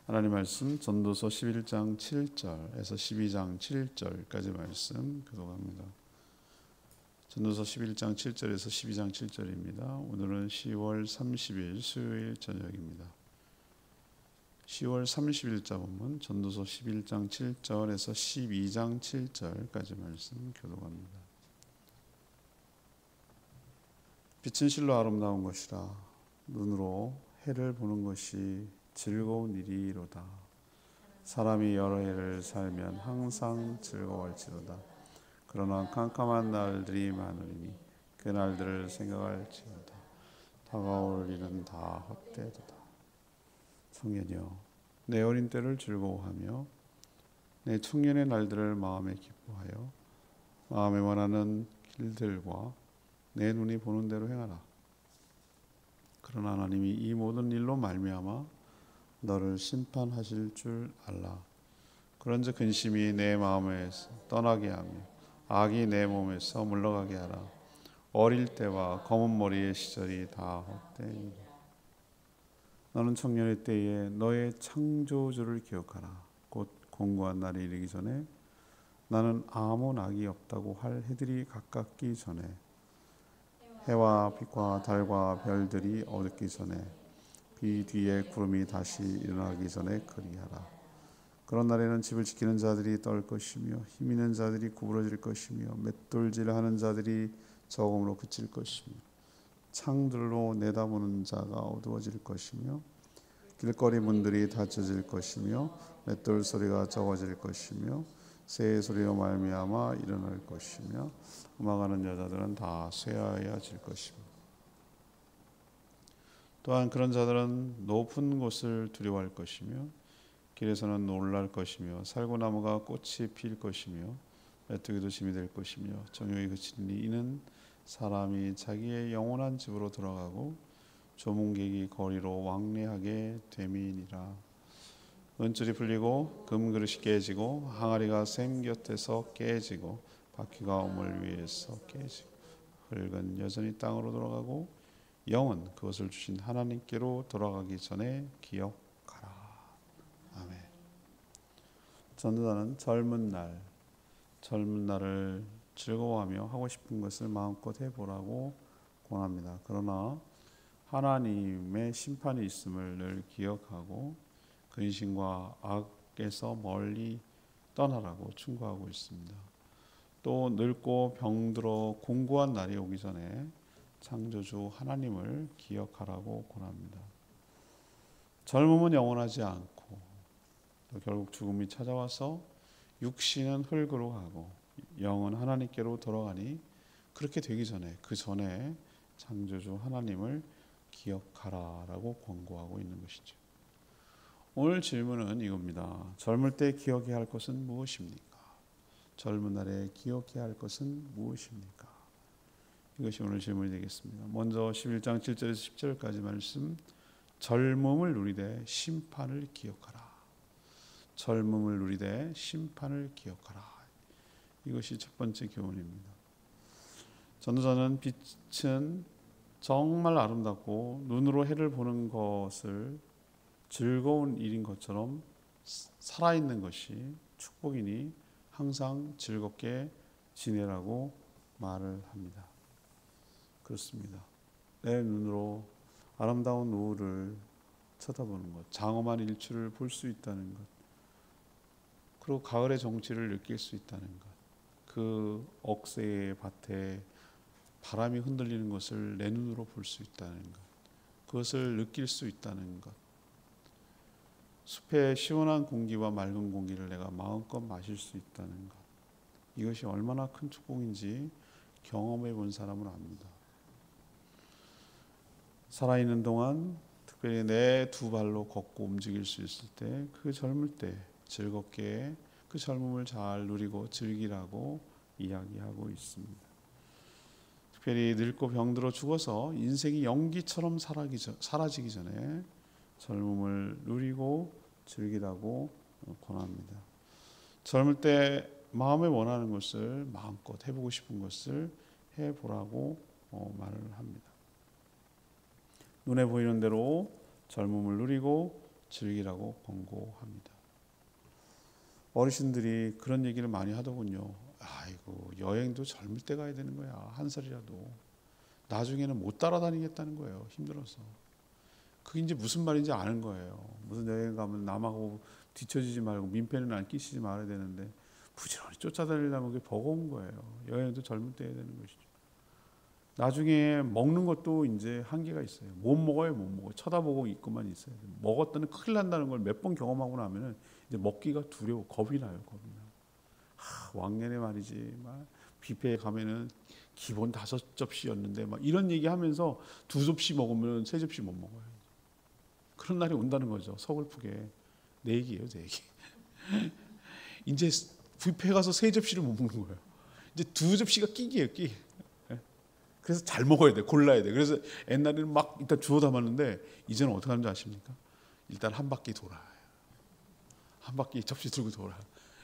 하나님 말씀 전도서 11장 7절에서 12장 7절까지 말씀 교독합니다. 전도서 11장 7절에서 12장 7절입니다. 오늘은 10월 30일 수요일 저녁입니다. 10월 30일자 본문 전도서 11장 7절에서 12장 7절까지 말씀 교독합니다. 빛은 실로 아름다운 것이라 눈으로 해를 보는 것이 즐거운 일이로다. 사람이 여러 해를 살면 항상 즐거워할지로다. 그러나 캄캄한 날들이 많으니 그 날들을 생각할지로다. 다가올 일은 다 헛되도다. 청년이여, 내 어린 때를 즐거워하며 내 청년의 날들을 마음에 기뻐하여 마음에 원하는 길들과 내 눈이 보는 대로 행하라. 그러나 하나님이 이 모든 일로 말미암아 너를 심판하실 줄 알라. 그런즉 근심이 내 마음에서 떠나게 하며 악이 내 몸에서 물러가게 하라. 어릴 때와 검은 머리의 시절이 다 헛되니라. 너는 청년의 때에 너의 창조주를 기억하라. 곧 공고한 날이 이르기 전에 나는 아무 낙이 없다고 할 해들이 가깝기 전에 해와 빛과 달과 별들이 어둡기 전에 비 뒤에 구름이 다시 일어나기 전에 그리하라. 그런 날에는 집을 지키는 자들이 떨 것이며 힘 있는 자들이 구부러질 것이며 맷돌질하는 자들이 적음으로 그칠 것이며 창들로 내다보는 자가 어두워질 것이며 길거리 문들이 닫혀질 것이며 맷돌 소리가 적어질 것이며 새 소리로 말미암아 일어날 것이며 음악하는 여자들은 다 쇠하여질 것이며 또한 그런 자들은 높은 곳을 두려워할 것이며 길에서는 놀랄 것이며 살구나무가 꽃이 필 것이며 메뚜기도 짐이 될 것이며 정욕이 그치리니 이는 사람이 자기의 영원한 집으로 들어가고 조문객이 거리로 왕래하게 됨이니라. 은줄이 풀리고 금그릇이 깨지고 항아리가 샘 곁에서 깨지고 바퀴가 우물 위에서 깨지고 흙은 여전히 땅으로 돌아가고 영은 그것을 주신 하나님께로 돌아가기 전에 기억하라. 아멘. 전도자는 젊은 날을 즐거워하며 하고 싶은 것을 마음껏 해보라고 권합니다. 그러나 하나님의 심판이 있음을 늘 기억하고 근심과 악에서 멀리 떠나라고 충고하고 있습니다. 또 늙고 병들어 공고한 날이 오기 전에 창조주 하나님을 기억하라고 권합니다. 젊음은 영원하지 않고 또 결국 죽음이 찾아와서 육신은 흙으로 가고 영은 하나님께로 돌아가니 그렇게 되기 전에 그 전에 창조주 하나님을 기억하라라고 권고하고 있는 것이죠. 오늘 질문은 이겁니다. 젊을 때 기억해야 할 것은 무엇입니까? 젊은 날에 기억해야 할 것은 무엇입니까? 이것이 오늘 질문이 되겠습니다. 먼저 11장 7절에서 10절까지 말씀, 젊음을 누리되 심판을 기억하라. 젊음을 누리되 심판을 기억하라. 이것이 첫 번째 교훈입니다. 전도자는 빛은 정말 아름답고 눈으로 해를 보는 것을 즐거운 일인 것처럼 살아있는 것이 축복이니 항상 즐겁게 지내라고 말을 합니다. 그렇습니다. 내 눈으로 아름다운 노을을 쳐다보는 것, 장엄한 일출을 볼 수 있다는 것, 그리고 가을의 정취를 느낄 수 있다는 것, 그 억새의 밭에 바람이 흔들리는 것을 내 눈으로 볼 수 있다는 것, 그것을 느낄 수 있다는 것, 숲의 시원한 공기와 맑은 공기를 내가 마음껏 마실 수 있다는 것, 이것이 얼마나 큰 축복인지 경험해 본 사람은 압니다. 살아있는 동안 특별히 내 두 발로 걷고 움직일 수 있을 때 그 젊을 때 즐겁게 그 젊음을 잘 누리고 즐기라고 이야기하고 있습니다. 특별히 늙고 병들어 죽어서 인생이 연기처럼 사라지기 전에 젊음을 누리고 즐기라고 권합니다. 젊을 때 마음에 원하는 것을 마음껏 해보고 싶은 것을 해보라고 말을 합니다. 눈에 보이는 대로 젊음을 누리고 즐기라고 권고합니다. 어르신들이 그런 얘기를 많이 하더군요. 아이고, 여행도 젊을 때 가야 되는 거야. 한 살이라도. 나중에는 못 따라다니겠다는 거예요. 힘들어서. 그게 이제 무슨 말인지 아는 거예요. 무슨 여행 가면 남하고 뒤처지지 말고 민폐는 안 끼치지 말아야 되는데 부지런히 쫓아다니려면 그게 버거운 거예요. 여행도 젊을 때 해야 되는 것이죠. 나중에 먹는 것도 이제 한계가 있어요. 못 먹어요, 못 먹어. 쳐다보고 있고만 있어요. 먹었더니 큰일 난다는 걸 몇 번 경험하고 나면은 이제 먹기가 두려워, 겁이 나요, 겁이 나. 왕년에 말이지, 막 뷔페에 가면은 기본 5접시였는데 막 이런 얘기하면서 2접시 먹으면 3접시 못 먹어요. 그런 날이 온다는 거죠. 서글프게. 내 얘기예요, 내 얘기. 이제 뷔페 가서 3접시를 못 먹는 거예요. 이제 2접시가 끼기예요, 끼. 그래서 잘 먹어야 돼, 골라야 돼. 그래서 옛날에는 막 일단 주워 담았는데 이제는 어떻게 하는지 아십니까? 일단 한 바퀴 돌아요. 한 바퀴 접시 들고 돌아.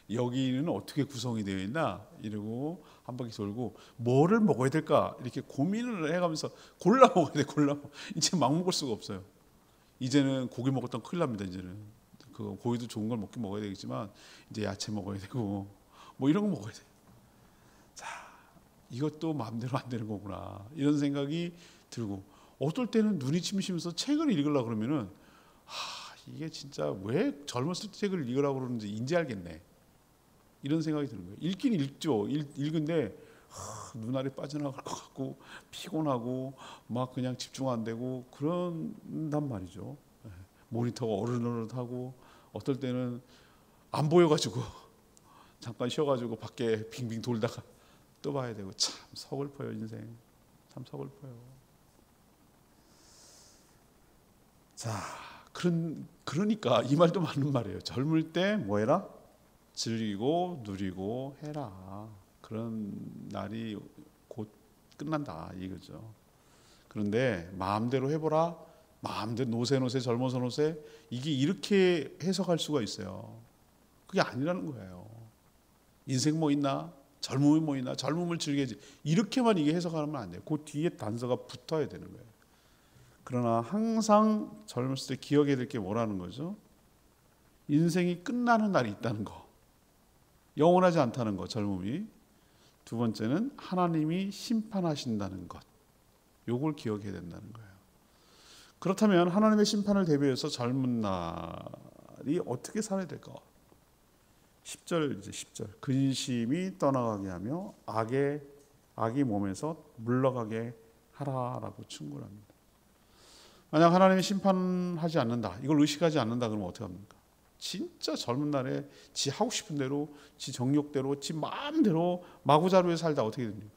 여기는 어떻게 구성이 되어 있나 이러고 한 바퀴 돌고 뭐를 먹어야 될까 이렇게 고민을 해가면서 골라 먹어야 돼. 골라 먹어. 이제 막 먹을 수가 없어요. 이제는 고기 먹었던 큰일 납니다. 이제는 그 고기도 좋은 걸 먹긴 먹어야 되겠지만 이제 야채 먹어야 되고 뭐 이런 거 먹어야 돼. 자, 이것도 마음대로 안 되는 거구나 이런 생각이 들고 어떨 때는 눈이 침침해서 책을 읽으려고 그러면은 이게 진짜 왜 젊었을 때 책을 읽으라고 그러는지 이제 알겠네 이런 생각이 드는 거예요. 읽긴 읽죠. 읽은데 눈알이 빠져나갈 것 같고 피곤하고 막 그냥 집중 안 되고 그런단 말이죠. 모니터가 어른어른하고 어떨 때는 안 보여가지고 잠깐 쉬어가지고 밖에 빙빙 돌다가 또 봐야 되고 참 서글퍼요. 인생 참 서글퍼요. 자, 그러니까 이 말도 맞는 말이에요. 젊을 때 뭐 해라? 즐기고 누리고 해라. 그런 날이 곧 끝난다 이거죠. 그런데 마음대로 해보라. 마음대로 노세 젊어서 노세. 이게 이렇게 해석할 수가 있어요. 그게 아니라는 거예요. 인생 뭐 있나? 젊음이 뭐 있나? 젊음을 즐겨야지. 이렇게만 이게 해석하면 안 돼요. 그 뒤에 단서가 붙어야 되는 거예요. 그러나 항상 젊었을 때 기억해야 될 게 뭐라는 거죠? 인생이 끝나는 날이 있다는 거. 영원하지 않다는 거, 젊음이. 두 번째는 하나님이 심판하신다는 것. 요걸 기억해야 된다는 거예요. 그렇다면 하나님의 심판을 대비해서 젊은 날이 어떻게 살아야 될까? 10절 이제 10절. 근심이 떠나가게 하며 악이 몸에서 물러가게 하라라고 충고를 합니다. 만약 하나님이 심판하지 않는다. 이걸 의식하지 않는다 그러면 어떻게 합니까? 진짜 젊은 날에 지 하고 싶은 대로 지 정욕대로 지 마음대로 마구자루에 살다 어떻게 됩니까?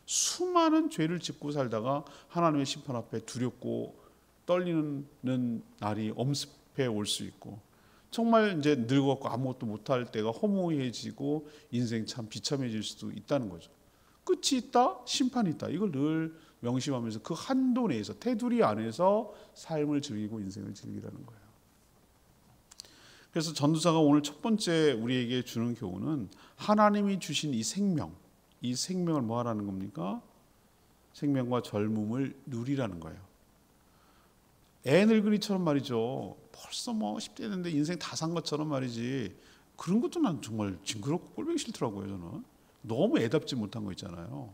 수많은 죄를 짓고 살다가 하나님의 심판 앞에 두렵고 떨리는 날이 엄습해 올 수 있고 정말 이제 늙었고 아무것도 못할 때가 허무해지고 인생 참 비참해질 수도 있다는 거죠. 끝이 있다, 심판이 있다. 이걸 늘 명심하면서 그 한도 내에서 테두리 안에서 삶을 즐기고 인생을 즐기라는 거예요. 그래서 전도사가 오늘 첫 번째 우리에게 주는 교훈은 하나님이 주신 이 생명을 뭐 하라는 겁니까? 생명과 젊음을 누리라는 거예요. 애 늙은이처럼 말이죠. 벌써 뭐 10대 됐는데 인생 다 산 것처럼 말이지. 그런 것도 난 정말 징그럽고 꼴보기 싫더라고요. 저는 너무 애답지 못한 거 있잖아요.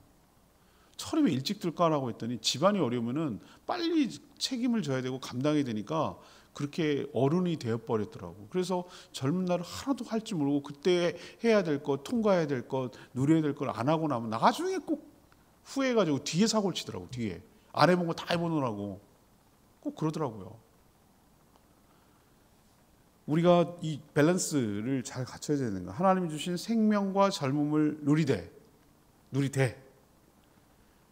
철이 일찍 들까라고 했더니 집안이 어려우면은 빨리 책임을 져야 되고 감당해야 되니까 그렇게 어른이 되어버렸더라고. 그래서 젊은 날을 하나도 할 줄 모르고 그때 해야 될 것, 통과해야 될 것, 누려야 될 걸 안 하고 나면 나중에 꼭 후회해가지고 뒤에 사고를 치더라고. 뒤에 안 해본 거 다 해보느라고 꼭 그러더라고요. 우리가 이 밸런스를 잘 갖춰야 되는 거야. 하나님이 주신 생명과 젊음을 누리되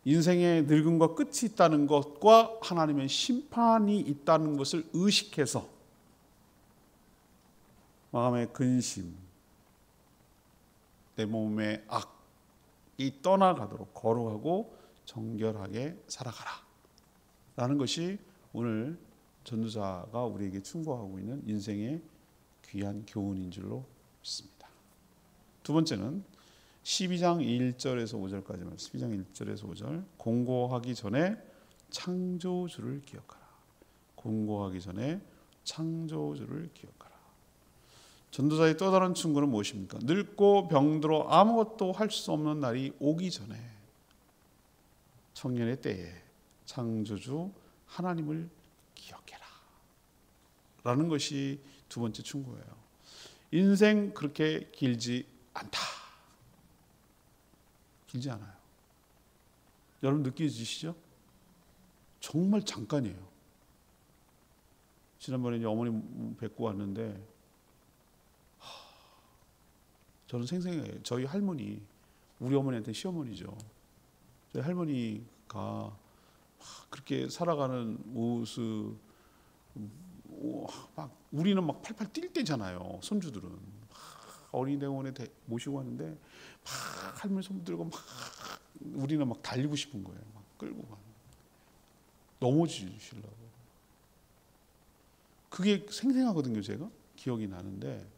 인생의 늙음과 끝이 있다는 것과 하나님의 심판이 있다는 것을 의식해서 마음의 근심, 내 몸의 악이 떠나가도록 거룩하고 정결하게 살아가라 라는 것이 오늘 전도자가 우리에게 충고하고 있는 인생의 귀한 교훈인 줄로 믿습니다. 두 번째는 12장 1절에서 5절까지 말씀. 12장 1절에서 5절. 공고하기 전에 창조주를 기억하라. 공고하기 전에 창조주를 기억하라. 전도자의 또 다른 충고는 무엇입니까? 늙고 병들어 아무것도 할 수 없는 날이 오기 전에 청년의 때에 창조주 하나님을 기억해라 라는 것이 두 번째 충고예요. 인생 그렇게 길지 않다. 길지 않아요. 여러분 느끼시죠? 정말 잠깐이에요. 지난번에 이제 어머님 뵙고 왔는데 저는 생생해요. 저희 할머니, 우리 어머니한테 시어머니죠. 저희 할머니가 그렇게 살아가는 모습, 막 우리는 막 팔팔 뛸 때잖아요. 손주들은 어린이대원에 모시고 왔는데 막 할머니 손 들고 막 우리는 막 달리고 싶은 거예요. 막 끌고 가는. 넘어지시려고. 그게 생생하거든요. 제가 기억이 나는데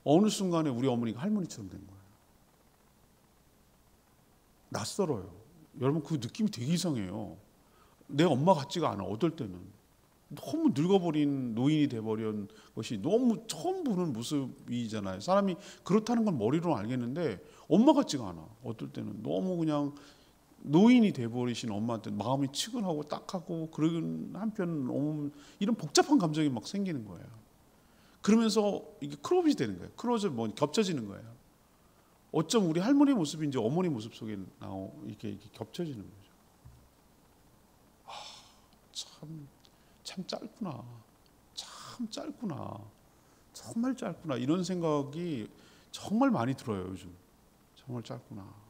어느 순간에 우리 어머니가 할머니처럼 된 거예요. 낯설어요. 여러분 그 느낌이 되게 이상해요. 내 엄마 같지가 않아. 어떨 때는 너무 늙어버린 노인이 돼버린 것이 너무 처음 보는 모습이잖아요. 사람이 그렇다는 건 머리로는 알겠는데 엄마 같지가 않아. 어떨 때는 너무 그냥 노인이 돼버리신 엄마한테 마음이 치근하고 딱하고 그런 한편 너무 이런 복잡한 감정이 막 생기는 거예요. 그러면서 이게 크롭이 되는 거예요. 크로즈 뭐 겹쳐지는 거예요. 어쩜 우리 할머니 모습인지 어머니 모습 속에 이렇게 겹쳐지는 거죠. 참 짧구나. 참 짧구나. 정말 짧구나. 이런 생각이 정말 많이 들어요, 요즘. 정말 짧구나.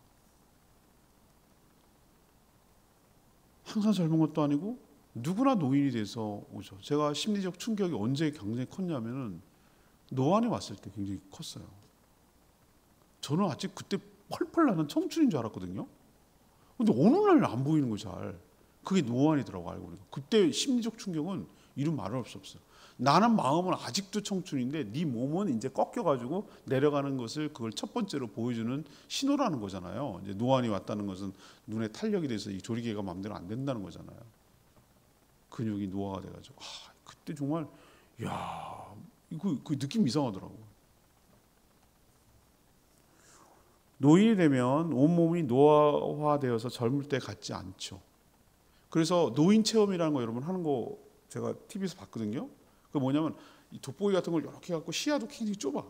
항상 젊은 것도 아니고 누구나 노인이 돼서 오죠. 제가 심리적 충격이 언제 굉장히 컸냐면은 노안이 왔을 때 굉장히 컸어요. 저는 아직 그때 펄펄 나는 청춘인 줄 알았거든요. 근데 어느 날 안 보이는 거 잘. 그게 노안이더라고 알고 보니까. 그때 심리적 충격은 이루 말할 수 없어요. 나는 마음은 아직도 청춘인데 네 몸은 이제 꺾여가지고 내려가는 것을 그걸 첫 번째로 보여주는 신호라는 거잖아요. 이제 노안이 왔다는 것은 눈에 탄력이 돼서 이 조리개가 마음대로 안 된다는 거잖아요. 근육이 노화가 돼가지고 그때 정말 야 그 느낌 이상하더라고. 노인이 되면 온몸이 노화되어서 젊을 때 같지 않죠. 그래서 노인 체험이라는 거 여러분 하는 거 제가 TV에서 봤거든요. 그 뭐냐면 이 돋보기 같은 걸 이렇게 갖고 시야도 굉장히 좁아.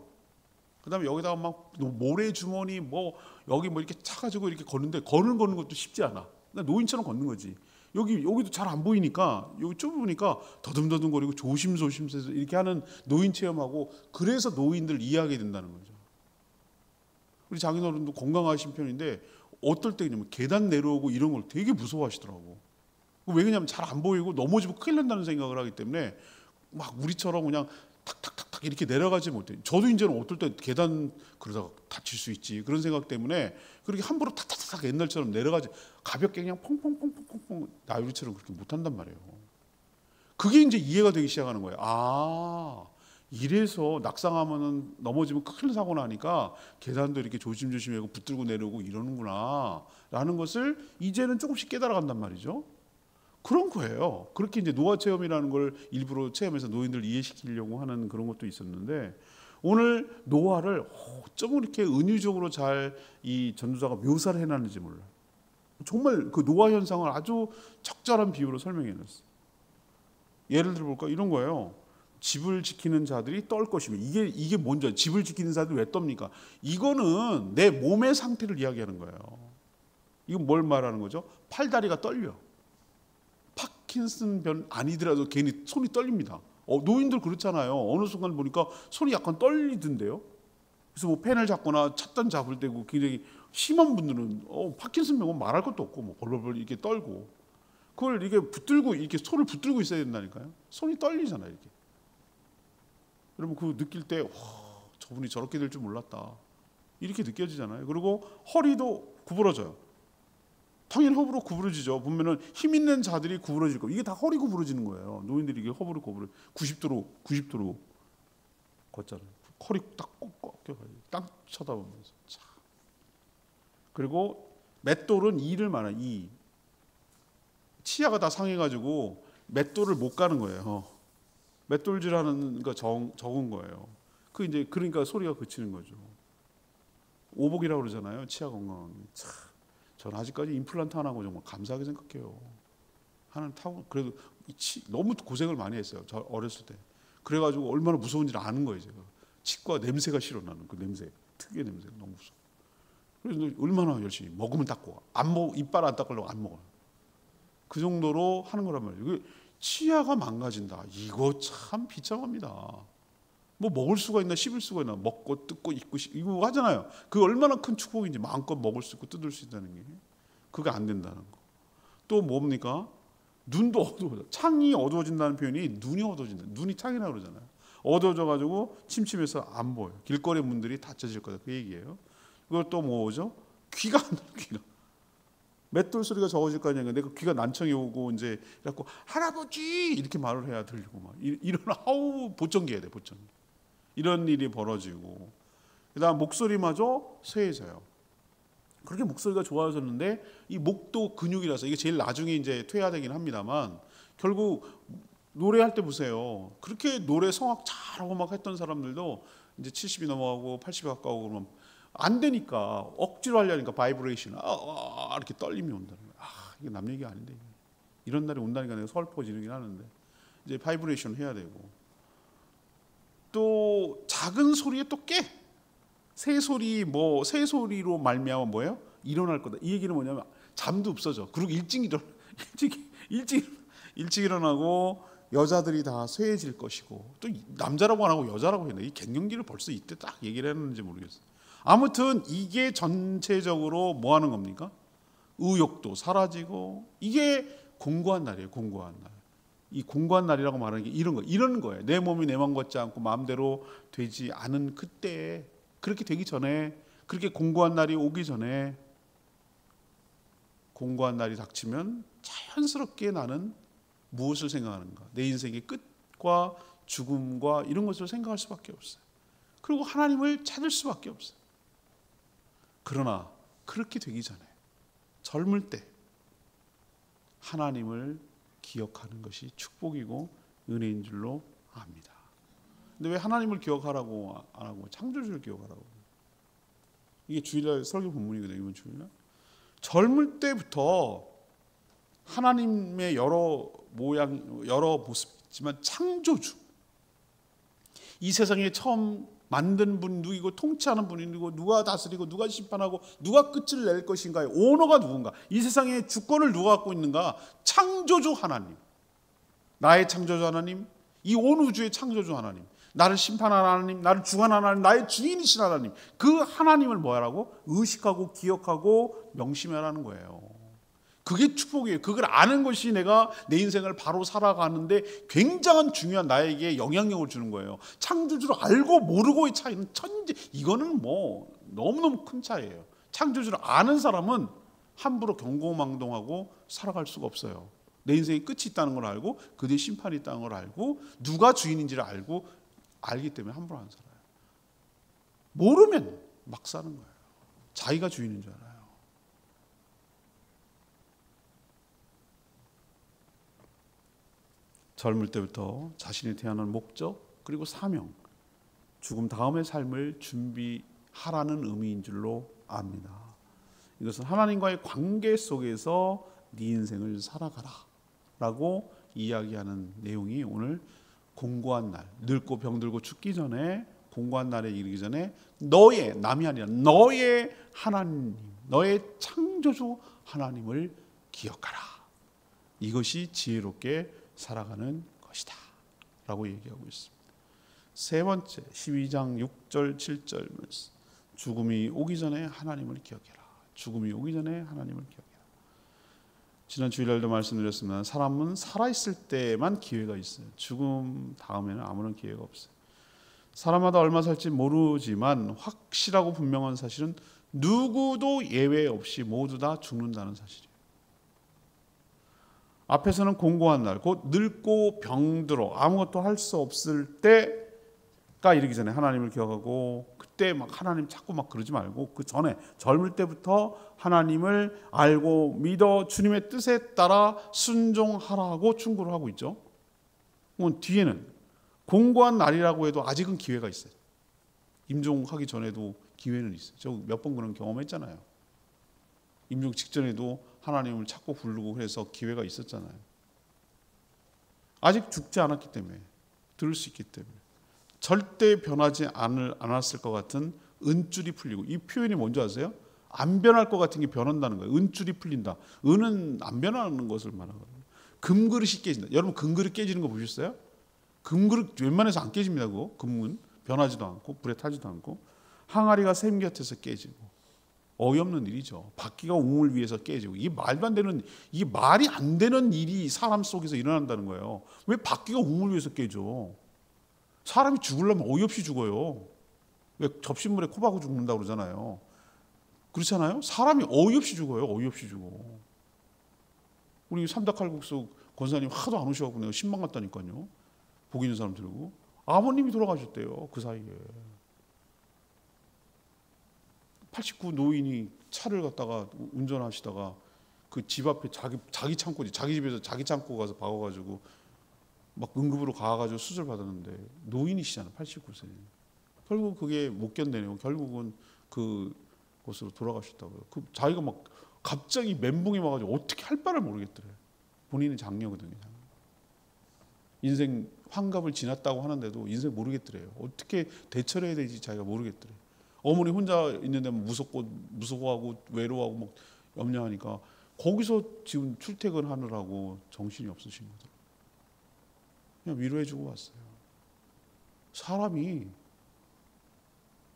그다음에 여기다가 막 모래 주머니 뭐 여기 뭐 이렇게 차가지고 이렇게 걷는데 걷는 것도 쉽지 않아. 노인처럼 걷는 거지. 여기도 잘 안 보이니까 여기 좁으니까 더듬더듬거리고 조심조심해서 이렇게 하는 노인 체험하고 그래서 노인들 이해하게 된다는 거죠. 우리 장인어른도 건강하신 편인데 어떨 때냐면 계단 내려오고 이런 걸 되게 무서워하시더라고. 왜냐하면 잘 안 보이고 넘어지면 큰일 난다는 생각을 하기 때문에 막 우리처럼 그냥 탁탁탁탁 이렇게 내려가지 못해. 저도 이제는 어떨 때 계단 그러다가 다칠 수 있지 그런 생각 때문에 그렇게 함부로 탁탁탁 옛날처럼 내려가지 가볍게 그냥 퐁퐁퐁퐁퐁 나유리처럼 그렇게 못한단 말이에요. 그게 이제 이해가 되기 시작하는 거예요. 이래서 낙상하면은 넘어지면 큰 사고 나니까 계단도 이렇게 조심조심하고 붙들고 내려오고 이러는구나 라는 것을 이제는 조금씩 깨달아간단 말이죠. 그런 거예요. 그렇게 이제 노화 체험이라는 걸 일부러 체험해서 노인들 이해시키려고 하는 그런 것도 있었는데 오늘 노화를 어쩜 이렇게 은유적으로 잘 이 전도자가 묘사를 해놨는지 몰라요. 정말 그 노화 현상을 아주 적절한 비유로 설명해놨어요. 예를 들어 볼까 이런 거예요. 집을 지키는 자들이 떨 것이며 이게 뭔지 집을 지키는 자들이 왜 떱니까? 이거는 내 몸의 상태를 이야기하는 거예요. 이건 뭘 말하는 거죠? 팔다리가 떨려. 파킨슨 병 아니더라도 괜히 손이 떨립니다. 노인들 그렇잖아요. 어느 순간 보니까 손이 약간 떨리던데요. 그래서 뭐 펜을 잡거나 찻잔 잡을 때고 굉장히 심한 분들은 파킨슨 병은 말할 것도 없고 뭐 벌벌벌 이렇게 떨고 그걸 이게 붙들고 이렇게 손을 붙들고 있어야 된다니까요. 손이 떨리잖아요. 이렇게. 여러분 그거 느낄 때 저분이 저렇게 될 줄 몰랐다. 이렇게 느껴지잖아요. 그리고 허리도 구부러져요. 당연히 허브로 구부러지죠. 보면은 힘 있는 자들이 구부러질 거. 이게 다 허리 구부러지는 거예요. 노인들이 이게 허브로 구부러 90도로 걷잖아요. 허리 딱 꺾여가지고 딱 쳐다보면서. 참. 그리고 맷돌은 이를 말한 이 치아가 다 상해가지고 맷돌을 못 가는 거예요. 맷돌질하는 거 적은 거예요. 그 이제 그러니까 소리가 그치는 거죠. 오복이라고 그러잖아요. 치아 건강. 참, 전 아직까지 임플란트 안 하고 정말 감사하게 생각해요. 하나는 타고 그래도 너무 고생을 많이 했어요. 저 어렸을 때. 그래가지고 얼마나 무서운지를 아는 거예요. 제가 치과 냄새가 싫어. 나는 그 냄새, 특유의 냄새가 너무 무서워. 그래서 얼마나 열심히 먹으면 닦고 안 먹 이빨 안 닦으려고 안 먹어요. 그 정도로 하는 거란 말이에요. 치아가 망가진다. 이거 참 비참합니다. 뭐 먹을 수가 있나 씹을 수가 있나 먹고 뜯고 입고 이거 하잖아요. 그 얼마나 큰 축복인지 마음껏 먹을 수 있고 뜯을 수 있다는 게 그게 안 된다는 거. 또 뭡니까? 눈도 어두워져. 창이 어두워진다는 표현이 눈이 어두워진다. 눈이 창이라고 그러잖아요. 어두워져가지고 침침해서 안 보여요. 길거리 문들이 닫혀질 거다 그 얘기예요. 그걸 또 뭐죠? 귀가 안 들려. 귀가 맷돌 소리가 적어질 거 아니에요. 내가 귀가 난청이 오고 이제 그래갖고 할아버지 이렇게 말을 해야 들리고 막 이런 아우 보청기 해야 돼 보청기. 이런 일이 벌어지고 그다음 목소리마저 쇠해져요. 그렇게 목소리가 좋아졌는데 이 목도 근육이라서 이게 제일 나중에 이제 퇴화되긴 합니다만 결국 노래할 때 보세요. 그렇게 노래 성악 잘하고 막 했던 사람들도 이제 70이 넘어가고 80이 가까우고 그러면 안 되니까 억지로 하려니까 바이브레이션 이렇게 떨림이 온다는 거예요. 이게 남 얘기 아닌데 이런 날이 온다니까 내가 서글퍼 지르긴 하는데 이제 바이브레이션 해야 되고 또 작은 소리에 또 깨. 새 소리로 말미암아 뭐예요? 일어날 거다. 이 얘기는 뭐냐면 잠도 없어져. 그리고 일찍 일어나고 여자들이 다 쇠해질 것이고 또 남자라고 안 하고 여자라고 했네. 이 갱년기를 벌써 이때 딱 얘기를 했는지 모르겠어요. 아무튼 이게 전체적으로 뭐 하는 겁니까? 의욕도 사라지고 이게 공고한 날이에요. 공고한 날. 이 공고한 날이라고 말하는 게 이런 거예요. 내 몸이 내 맘 같지 않고 마음대로 되지 않은 그때에 그렇게 되기 전에 그렇게 공고한 날이 오기 전에 공고한 날이 닥치면 자연스럽게 나는 무엇을 생각하는가? 내 인생의 끝과 죽음과 이런 것을 생각할 수밖에 없어요. 그리고 하나님을 찾을 수밖에 없어요. 그러나 그렇게 되기 전에 젊을 때 하나님을 기억하는 것이 축복이고 은혜인 줄로 압니다. 근데 왜 하나님을 기억하라고 안 하고 창조주를 기억하라고? 이게 주일날 설교 본문이거든요. 이번 주일날. 젊을 때부터 하나님의 여러 모양, 여러 모습 있지만 창조주. 이 세상에 처음 만든 분 누구이고 통치하는 분이 누구고 누가 다스리고 누가 심판하고 누가 끝을 낼 것인가의 오너가 누군가. 이 세상의 주권을 누가 갖고 있는가? 창조주 하나님. 나의 창조주 하나님, 이 온 우주의 창조주 하나님, 나를 심판하는 하나님, 나를 주관하는 하나님, 나의 주인이신 하나님, 그 하나님을 뭐하라고? 의식하고 기억하고 명심하라는 거예요. 그게 축복이에요. 그걸 아는 것이 내가 내 인생을 바로 살아가는데 굉장한 중요한 나에게 영향력을 주는 거예요. 창조주를 알고 모르고의 차이는 천재. 이거는 뭐 너무너무 큰 차이예요. 창조주를 아는 사람은 함부로 경고망동하고 살아갈 수가 없어요. 내 인생에 끝이 있다는 걸 알고 그 뒤에 심판이 있다는 걸 알고 누가 주인인지를 알기 때문에 함부로 안 살아요. 모르면 막 사는 거예요. 자기가 주인인 줄 알아요. 젊을 때부터 자신이 태어난 목적 그리고 사명, 죽음 다음의 삶을 준비하라는 의미인 줄로 압니다. 이것은 하나님과의 관계 속에서 네 인생을 살아가라 라고 이야기하는 내용이 오늘 공고한 날, 늙고 병들고 죽기 전에 공고한 날에 이르기 전에 너의, 남이 아니라 너의 하나님, 너의 창조주 하나님을 기억하라. 이것이 지혜롭게 살아가는 것이다 라고 얘기하고 있습니다. 세 번째 12장 6절 7절 말씀. 죽음이 오기 전에 하나님을 기억해라. 죽음이 오기 전에 하나님을 기억해라. 지난 주일날도 말씀드렸습니다. 사람은 살아있을 때만 기회가 있어요. 죽음 다음에는 아무런 기회가 없어요. 사람마다 얼마 살지 모르지만 확실하고 분명한 사실은 누구도 예외 없이 모두 다 죽는다는 사실이에요. 앞에서는 공고한 날, 곧 늙고 병들어 아무것도 할 수 없을 때 이르기 전에 하나님을 기억하고, 그때 막 하나님 자꾸 막 그러지 말고 그 전에 젊을 때부터 하나님을 알고 믿어 주님의 뜻에 따라 순종하라고 충고를 하고 있죠. 뒤에는 공고한 날이라고 해도 아직은 기회가 있어요. 임종하기 전에도 기회는 있어요. 저 몇 번 그런 경험했잖아요. 임종 직전에도 하나님을 찾고 부르고 해서 기회가 있었잖아요. 아직 죽지 않았기 때문에, 들을 수 있기 때문에, 절대 변하지 않았을 것 같은 은줄이 풀리고, 이 표현이 뭔지 아세요? 안 변할 것 같은 게 변한다는 거예요. 은줄이 풀린다. 은은 안 변하는 것을 말하거든요. 금그릇이 깨진다. 여러분 금그릇 깨지는 거 보셨어요? 금그릇 웬만해서 안 깨집니다. 그거 금은 변하지도 않고 불에 타지도 않고. 항아리가 샘 곁에서 깨지고, 어이없는 일이죠. 바퀴가 우물 위에서 깨지고, 이 말도 안 되는, 이 말이 안 되는 일이 사람 속에서 일어난다는 거예요. 왜 바퀴가 우물 위에서 깨져? 사람이 죽으려면 어이없이 죽어요. 왜 접시물에 코 박고 죽는다고 그러잖아요. 그렇잖아요. 사람이 어이없이 죽어요. 어이없이 죽어. 우리 삼다칼국수 권사님 하도 안 오셔가지고 내가 신방 갔다니까요. 복 있는 사람 들고. 아버님이 돌아가셨대요. 그 사이에. 89 노인이 차를 갖다가 운전하시다가 그 집 앞에 자기 창고지, 자기 집에서 자기 창고 가서 박아가지고 막 응급으로 가가지고 수술 받았는데, 노인이시잖아. 89세. 결국 그게 못 견뎌내고 결국은 그 곳으로 돌아가셨다고요. 그 자기가 막 갑자기 멘붕이 와가지고 어떻게 할 바를 모르겠더래. 본인은 장녀거든요. 인생 환갑을 지났다고 하는데도 인생 모르겠더래요. 어떻게 대처를 해야 되지 자기가 모르겠더래. 어머니 혼자 있는데 무서워하고 외로워하고 막 염려하니까 거기서 지금 출퇴근하느라고 정신이 없으신 거죠. 그냥 위로해주고 왔어요. 사람이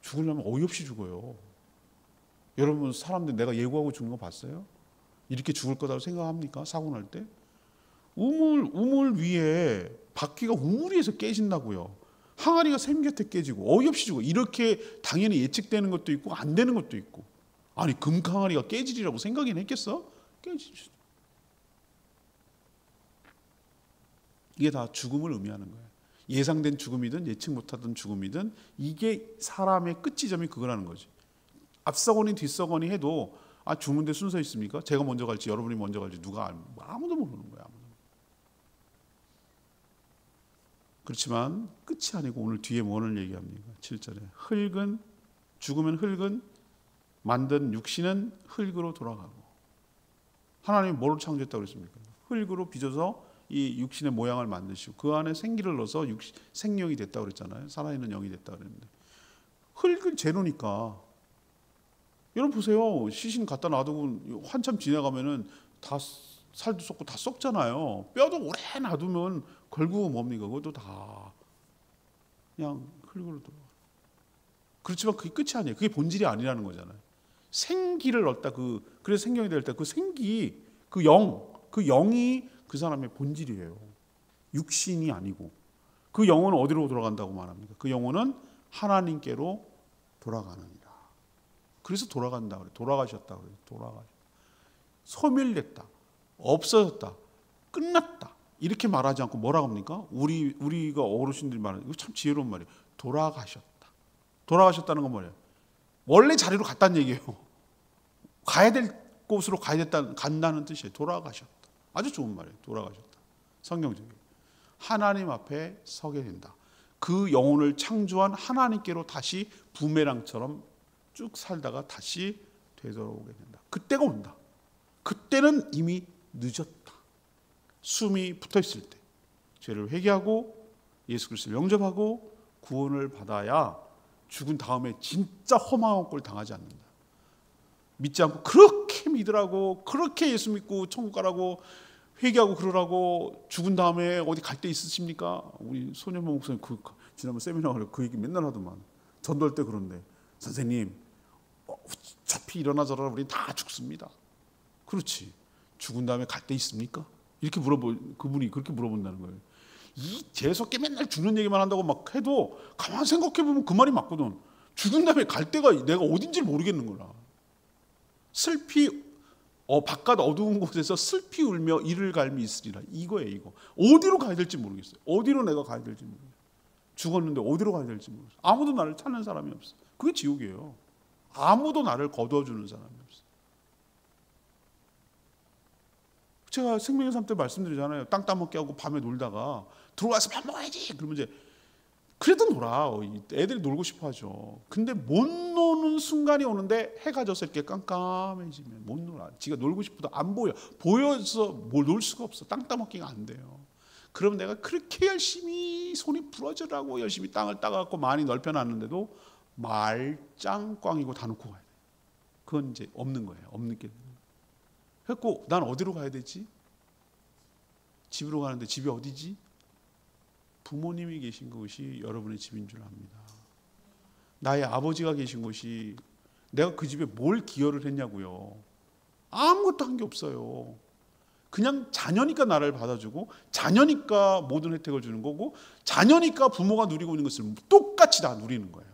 죽으려면 어이없이 죽어요. 여러분 사람들 내가 예고하고 죽는 거 봤어요? 이렇게 죽을 거라고 생각합니까? 사고 날 때? 우물 위에 바퀴가 우물 위에서 깨진다고요. 항아리가 샘 곁에 깨지고 어이없이 죽어. 이렇게 당연히 예측되는 것도 있고 안 되는 것도 있고. 아니 금항아리가 깨지리라고 생각이나 했겠어? 깨지지. 이게 다 죽음을 의미하는 거예요. 예상된 죽음이든 예측 못하던 죽음이든 이게 사람의 끝지점이 그거라는 거지. 앞서거니 뒤서거니 해도 죽는데 순서 있습니까? 제가 먼저 갈지 여러분이 먼저 갈지 누가 아무도 모르는 거야. 그렇지만 끝이 아니고 오늘 뒤에 뭐를 얘기합니까? 7절에 죽으면 흙은 만든 육신은 흙으로 돌아가고. 하나님이 뭐를 창조했다고 그랬습니까? 흙으로 빚어서 이 육신의 모양을 만드시고 그 안에 생기를 넣어서 생명이 됐다고 그랬잖아요. 살아있는 영이 됐다고 그랬는데, 흙은 재료니까. 여러분 보세요. 시신 갖다 놔두고 한참 지나가면은 다 살도 썩고 다 썩잖아요. 뼈도 오래 놔두면 결국은 뭡니까? 그것도 다 그냥 흙으로 돌아가. 그렇지만 그게 끝이 아니에요. 그게 본질이 아니라는 거잖아요. 생기를 얻다, 그래서 생명이 될 때 그 생기, 그 영이 그 사람의 본질이에요. 육신이 아니고. 그 영혼은 어디로 돌아간다고 말합니까? 그 영혼은 하나님께로 돌아가느니라. 그래서 돌아간다 그래. 돌아가셨다 그래. 소멸됐다. 없어졌다. 끝났다. 이렇게 말하지 않고 뭐라고 합니까? 우리가 어르신들이 말하는 이거 참 지혜로운 말이에요. 돌아가셨다. 돌아가셨다는 건 뭐예요? 원래 자리로 갔다는 얘기예요. 가야 될 곳으로 간다는 뜻이에요. 돌아가셨다. 아주 좋은 말이에요. 돌아가셨다. 성경적이에요. 하나님 앞에 서게 된다. 그 영혼을 창조한 하나님께로 다시 부메랑처럼 쭉 살다가 다시 되돌아오게 된다. 그때가 온다. 그때는 이미 늦었다. 숨이 붙어있을 때 죄를 회개하고 예수 그리스도를 영접하고 구원을 받아야 죽은 다음에 진짜 허망한 꼴 당하지 않는다. 믿지 않고 그렇게 믿으라고, 그렇게 예수 믿고 천국 가라고 회개하고 그러라고 죽은 다음에 어디 갈 데 있으십니까? 우리 손현모 목사님 지난번 세미나에 그 얘기 맨날 하더만. 전도할 때 그런데 선생님 어차피 일어나 저러나 우리 다 죽습니다. 그렇지. 죽은 다음에 갈 데 있습니까? 이렇게 그분이 그렇게 물어본다는 거예요. 이 재수없게 맨날 죽는 얘기만 한다고 막 해도 가만 생각해보면 그 말이 맞거든. 죽은 다음에 갈 데가 내가 어딘지 모르겠는 거라. 슬피 바깥 어두운 곳에서 슬피 울며 이를 갈미 있으리라. 이거예요. 이거 어디로 가야 될지 모르겠어요. 어디로 내가 가야 될지 모르겠어요. 죽었는데 어디로 가야 될지 모르겠어. 아무도 나를 찾는 사람이 없어. 그게 지옥이에요. 아무도 나를 거두어주는 사람이 없어. 제가 생명의 삶 때 말씀드리잖아요. 땅 따먹게 하고 밤에 놀다가 들어와서 밥 먹어야지. 그러면 이제 그래도 놀아. 애들이 놀고 싶어 하죠. 근데 못 노는 순간이 오는데 해가 져서 이렇게 깜깜해지면 못 놀아. 지가 놀고 싶어도 안 보여. 보여서 뭘 놀 수가 없어. 땅 따먹기가 안 돼요. 그럼 내가 그렇게 열심히 손이 부러지라고 열심히 땅을 따갖고 많이 넓혀놨는데도 말짱꽝이고 다 놓고 가야 돼. 그건 이제 없는 거예요. 없는 게. 그래서 난 어디로 가야 되지? 집으로 가는데 집이 어디지? 부모님이 계신 곳이 여러분의 집인 줄 압니다. 나의 아버지가 계신 곳이 내가 그 집에 뭘 기여를 했냐고요. 아무것도 한 게 없어요. 그냥 자녀니까 나를 받아주고 자녀니까 모든 혜택을 주는 거고 자녀니까 부모가 누리고 있는 것을 똑같이 다 누리는 거예요.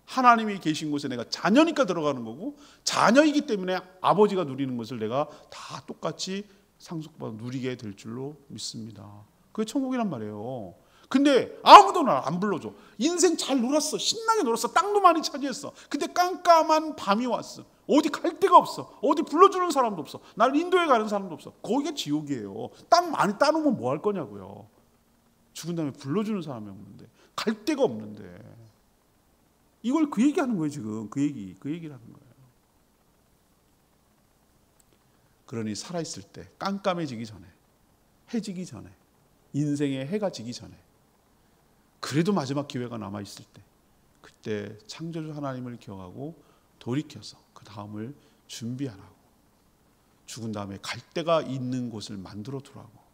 하나님이 계신 곳에 내가 자녀니까 들어가는 거고 자녀이기 때문에 아버지가 누리는 것을 내가 다 똑같이 상속받아 누리게 될 줄로 믿습니다. 그게 천국이란 말이에요. 근데 아무도 날 안 불러줘. 인생 잘 놀았어. 신나게 놀았어. 땅도 많이 차지했어. 근데 깜깜한 밤이 왔어. 어디 갈 데가 없어. 어디 불러주는 사람도 없어. 날 인도에 가는 사람도 없어. 거기가 지옥이에요. 땅 많이 따놓으면 뭐 할 거냐고요. 죽은 다음에 불러주는 사람이 없는데 갈 데가 없는데 이걸 그 얘기하는 거예요. 지금 그 얘기를 하는 거예요. 그러니 살아있을 때 깜깜해지기 전에 해지기 전에 인생의 해가 지기 전에 그래도 마지막 기회가 남아있을 때 그때 창조주 하나님을 기억하고 돌이켜서 그 다음을 준비하라고 죽은 다음에 갈 데가 있는 곳을 만들어 두라고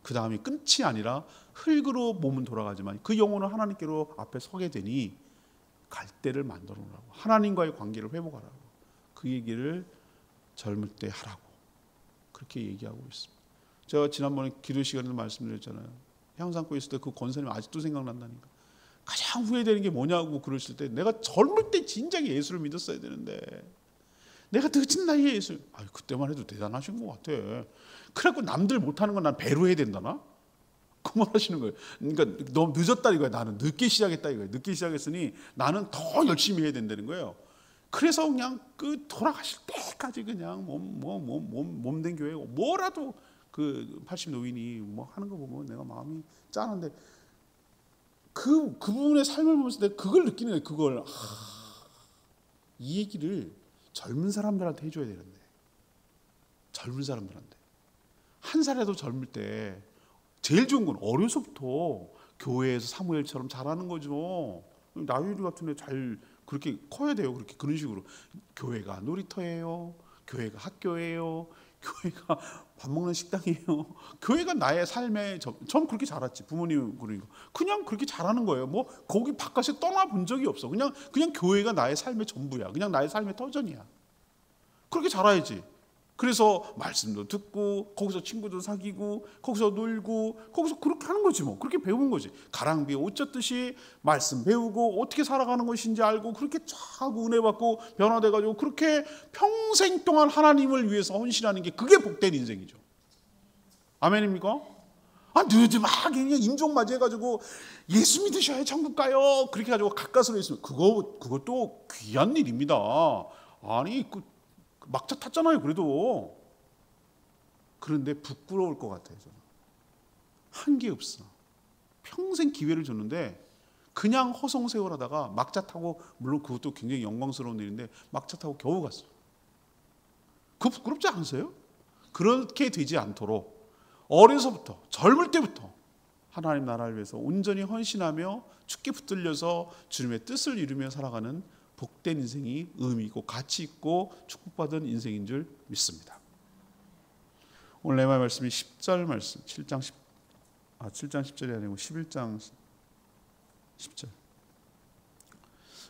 그 다음이 끝이 아니라 흙으로 몸은 돌아가지만 그 영혼은 하나님께로 앞에 서게 되니 갈 데를 만들어 놓으라고 하나님과의 관계를 회복하라고 그 얘기를 젊을 때 하라고 그렇게 얘기하고 있습니다. 제가 지난번에 기도 시간에도 말씀드렸잖아요. 향상교회 있을 때 그 권사님 아직도 생각난다니까. 가장 후회되는 게 뭐냐고 그러실 때 내가 젊을 때 진작에 예수를 믿었어야 되는데 내가 늦은 나이에 예수 그때만 해도 대단하신 것 같아. 그래갖고 남들 못하는 건 난 배로 해야 된다나? 그 말 하시는 거예요. 그러니까 너무 늦었다 이거야. 나는 늦게 시작했다 이거예요. 늦게 시작했으니 나는 더 열심히 해야 된다는 거예요. 그래서 그냥 그 돌아가실 때까지 그냥 몸된 교회고 뭐라도 그 80 노인이 뭐 하는 거 보면 내가 마음이 짠한데 그분의 삶을 보면서 내가 그걸 느끼는 거예요. 그걸 이 얘기를 젊은 사람들한테 해줘야 되는데 젊은 사람들한테 한 살이라도 젊을 때 제일 좋은 건 어려서부터 교회에서 사무엘처럼 잘하는 거죠. 나유리 같은 애 잘 그렇게 커야 돼요. 그렇게 그런 식으로 교회가 놀이터예요. 교회가 학교예요. 교회가 밥 먹는 식당이에요. 교회가 나의 삶의 전 그렇게 자랐지. 부모님 그러니까 그냥 그렇게 자라는 거예요. 뭐 거기 바깥에 떠나본 적이 없어. 그냥 교회가 나의 삶의 전부야. 그냥 나의 삶의 터전이야. 그렇게 자라야지. 그래서 말씀도 듣고 거기서 친구도 사귀고 거기서 놀고 거기서 그렇게 하는 거지 뭐. 그렇게 배운 거지. 가랑비에 옷 젖듯이 말씀 배우고 어떻게 살아가는 것인지 알고 그렇게 쫙 은혜 받고 변화돼가지고 그렇게 평생 동안 하나님을 위해서 헌신하는 게 그게 복된 인생이죠. 아멘입니까? 느드막 그냥 임종 맞이해가지고 예수 믿으셔야 천국 가요. 그렇게 해가지고 가까스로 있으면 그것도 귀한 일입니다. 아니 막차 탔잖아요. 그래도 그런데 부끄러울 것 같아요. 저는 한 게 없어. 평생 기회를 줬는데 그냥 허송세월하다가 막차 타고 물론 그것도 굉장히 영광스러운 일인데 막차 타고 겨우 갔어. 그거 부끄럽지 않으세요? 그렇게 되지 않도록 어려서부터 젊을 때부터 하나님 나라를 위해서 온전히 헌신하며 죽게 붙들려서 주님의 뜻을 이루며 살아가는 복된 인생이 의미 있고 가치 있고 축복받은 인생인 줄 믿습니다. 오늘 내 말씀이 10절 말씀 7장 10절이 아니고 11장 10절.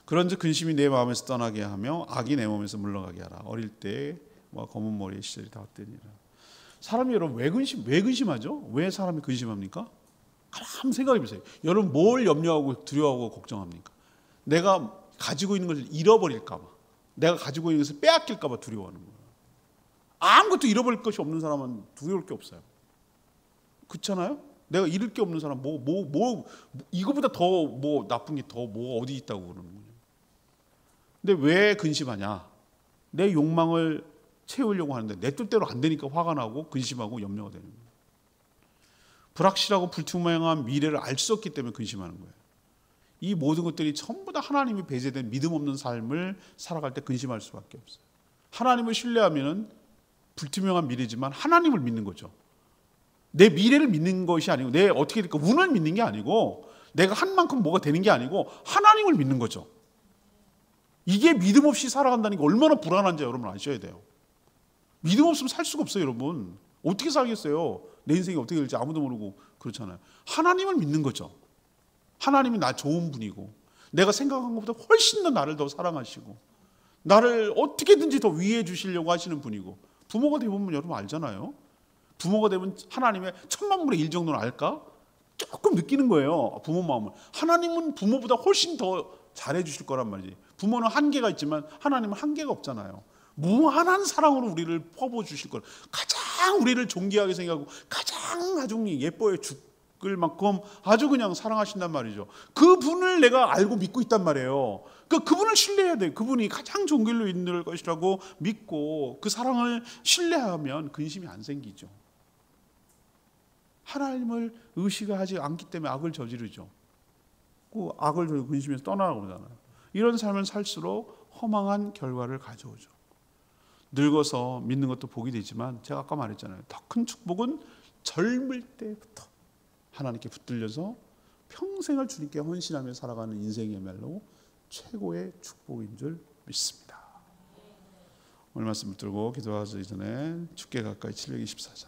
그런즉 근심이 내 마음에서 떠나게 하며 악이 내 몸에서 물러가게 하라. 어릴 때와 검은 머리의 시절이 다 헛되니라. 사람이 여러분 왜 근심하죠? 왜 사람이 근심합니까? 한번 생각해 보세요. 여러분 뭘 염려하고 두려워하고 걱정합니까? 내가 가지고 있는 것을 잃어버릴까 봐. 내가 가지고 있는 것을 빼앗길까 봐 두려워하는 거예요. 아무것도 잃어버릴 것이 없는 사람은 두려울 게 없어요. 그렇잖아요? 내가 잃을 게 없는 사람 이거보다 더 뭐 나쁜 게 더 뭐 어디 있다고 그러는 거냐. 근데 왜 근심하냐? 내 욕망을 채우려고 하는데 내 뜻대로 안 되니까 화가 나고 근심하고 염려가 되는 거예요. 불확실하고 불투명한 미래를 알 수 없기 때문에 근심하는 거예요. 이 모든 것들이 전부 다 하나님이 배제된 믿음 없는 삶을 살아갈 때 근심할 수밖에 없어요. 하나님을 신뢰하면 불투명한 미래지만 하나님을 믿는 거죠. 내 미래를 믿는 것이 아니고 내 어떻게 될까 운을 믿는 게 아니고 내가 한 만큼 뭐가 되는 게 아니고 하나님을 믿는 거죠. 이게 믿음 없이 살아간다는 게 얼마나 불안한지 여러분 아셔야 돼요. 믿음 없으면 살 수가 없어요, 여러분. 어떻게 살겠어요? 내 인생이 어떻게 될지 아무도 모르고 그렇잖아요. 하나님을 믿는 거죠. 하나님이 나 좋은 분이고 내가 생각한 것보다 훨씬 더 나를 더 사랑하시고 나를 어떻게든지 더 위해 주시려고 하시는 분이고 부모가 되면 여러분 알잖아요. 부모가 되면 하나님의 천만분의 1 정도는 알까? 조금 느끼는 거예요. 부모 마음을. 하나님은 부모보다 훨씬 더 잘해 주실 거란 말이지. 부모는 한계가 있지만 하나님은 한계가 없잖아요. 무한한 사랑으로 우리를 퍼부어 주실 거예요. 가장 우리를 존귀하게 생각하고 가장 아주 예뻐해 죽을 만큼 아주 그냥 사랑하신단 말이죠. 그분을 내가 알고 믿고 있단 말이에요. 그분을 신뢰해야 돼요. 그분이 가장 좋은 길로 인도할 것이라고 믿고 그 사랑을 신뢰하면 근심이 안 생기죠. 하나님을 의식하지 않기 때문에 악을 저지르죠. 그 악을 근심해서 떠나라고 그러잖아요. 이런 삶을 살수록 허망한 결과를 가져오죠. 늙어서 믿는 것도 복이 되지만 제가 아까 말했잖아요. 더 큰 축복은 젊을 때부터 하나님께 붙들려서 평생을 주님께 헌신하며 살아가는 인생이야말로 최고의 축복인 줄 믿습니다. 오늘 말씀 붙들고 기도하기 전에 주께 가까이 724장